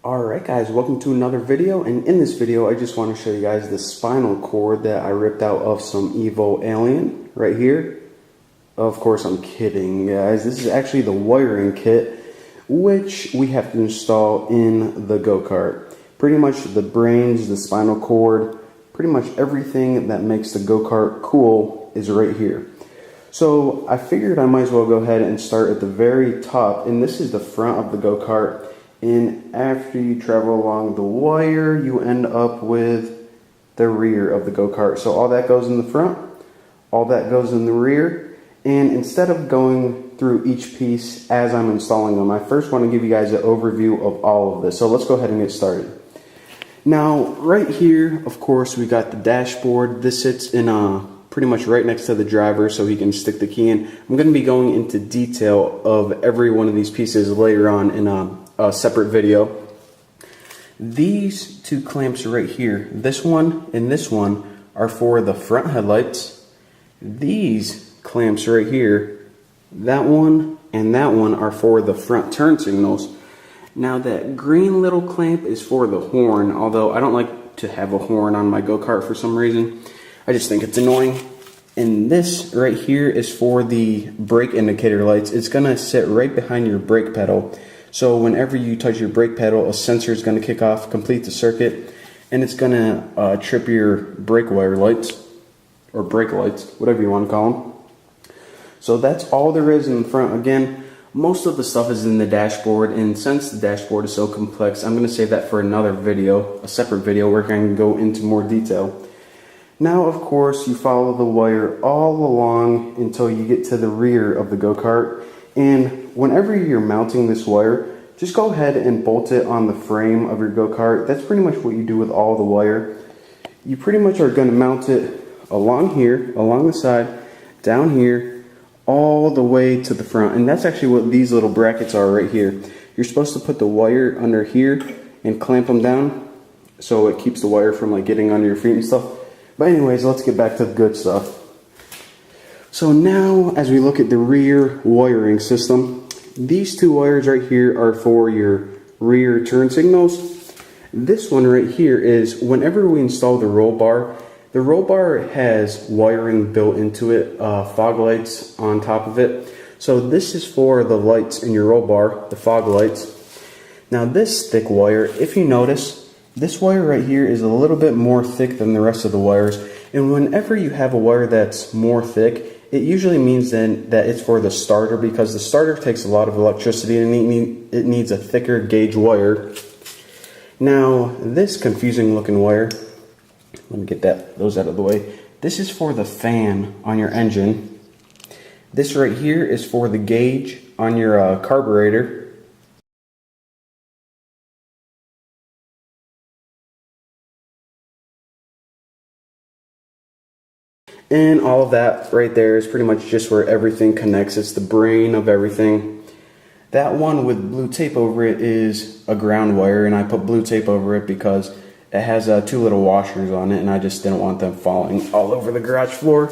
Alright guys, welcome to another video, and in this video I just want to show you guys the spinal cord that I ripped out of some Evo Alien right here. Of course I'm kidding guys, this is actually the wiring kit which we have to install in the go-kart. Pretty much the brains, the spinal cord, pretty much everything that makes the go-kart cool is right here. So I figured I might as well go ahead and start at the very top, and this is the front of the go-kart. And after you travel along the wire, you end up with the rear of the go-kart. So all that goes in the front, all that goes in the rear. And instead of going through each piece as I'm installing them, I first want to give you guys an overview of all of this. So let's go ahead and get started. Now, right here, of course, we got the dashboard. This sits in pretty much right next to the driver so he can stick the key in. I'm going to be going into detail of every one of these pieces later on in a separate video. These two clamps right here, this one and this one, are for the front headlights. These clamps right here, that one and that one, are for the front turn signals. Now that green little clamp is for the horn, although I don't like to have a horn on my go-kart for some reason. I just think it's annoying. And this right here is for the brake indicator lights. It's gonna sit right behind your brake pedal. So whenever you touch your brake pedal, a sensor is going to kick off, complete the circuit, and it's going to trip your brake wire lights, or brake lights, whatever you want to call them. So that's all there is in the front. Again, most of the stuff is in the dashboard, and since the dashboard is so complex, I'm going to save that for another video, a separate video where I can go into more detail. Now, of course, you follow the wire all along until you get to the rear of the go-kart. And whenever you're mounting this wire, just go ahead and bolt it on the frame of your go-kart. That's pretty much what you do with all the wire. You pretty much are going to mount it along here, along the side, down here, all the way to the front. And that's actually what these little brackets are right here. You're supposed to put the wire under here and clamp them down so it keeps the wire from like getting under your feet and stuff. But anyways, let's get back to the good stuff. So now, as we look at the rear wiring system, these two wires right here are for your rear turn signals. This one right here is whenever we install the roll bar has wiring built into it, fog lights on top of it. So this is for the lights in your roll bar, the fog lights. Now this thick wire, if you notice, this wire right here is a little bit more thick than the rest of the wires. And whenever you have a wire that's more thick, it usually means then that it's for the starter, because the starter takes a lot of electricity and it needs a thicker gauge wire. Now this confusing looking wire, let me get those out of the way. This is for the fan on your engine. This right here is for the gauge on your carburetor. And all of that right there is pretty much just where everything connects. It's the brain of everything. That one with blue tape over it is a ground wire, and I put blue tape over it because it has two little washers on it, and I just didn't want them falling all over the garage floor.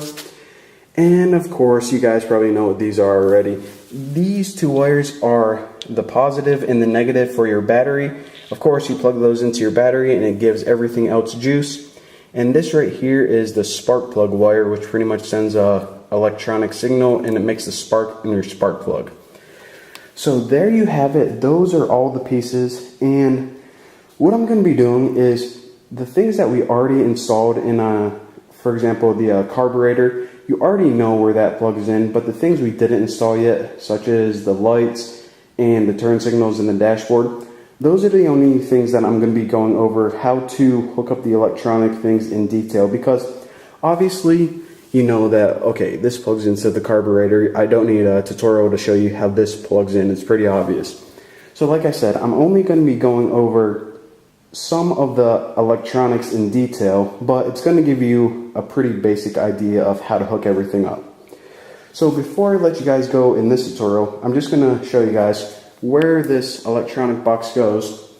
And of course, you guys probably know what these are already. These two wires are the positive and the negative for your battery. Of course, you plug those into your battery and it gives everything else juice. And this right here is the spark plug wire, which pretty much sends a electronic signal and it makes the spark in your spark plug. So there you have it. Those are all the pieces. And what I'm going to be doing is the things that we already installed in, for example, the carburetor, you already know where that plugs in. But the things we didn't install yet, such as the lights and the turn signals and the dashboard, those are the only things that I'm going to be going over how to hook up the electronic things in detail, because obviously you know that, okay, this plugs into the carburetor. I don't need a tutorial to show you how this plugs in. It's pretty obvious. So like I said, I'm only going to be going over some of the electronics in detail, but it's going to give you a pretty basic idea of how to hook everything up. So before I let you guys go in this tutorial, I'm just going to show you guys where this electronic box goes.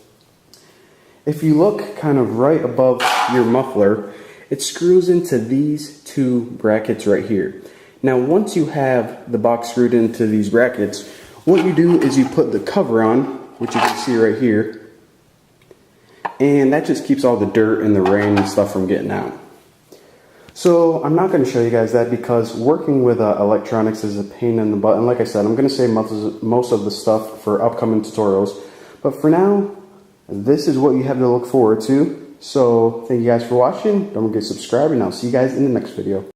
If you look kind of right above your muffler, it screws into these two brackets right here. Now once you have the box screwed into these brackets, what you do is you put the cover on, which you can see right here. and that just keeps all the dirt and the rain and stuff from getting out. So I'm not going to show you guys that because working with electronics is a pain in the butt. And like I said, I'm going to save most of the stuff for upcoming tutorials. But for now, this is what you have to look forward to. So thank you guys for watching. Don't forget to subscribe, and I'll see you guys in the next video.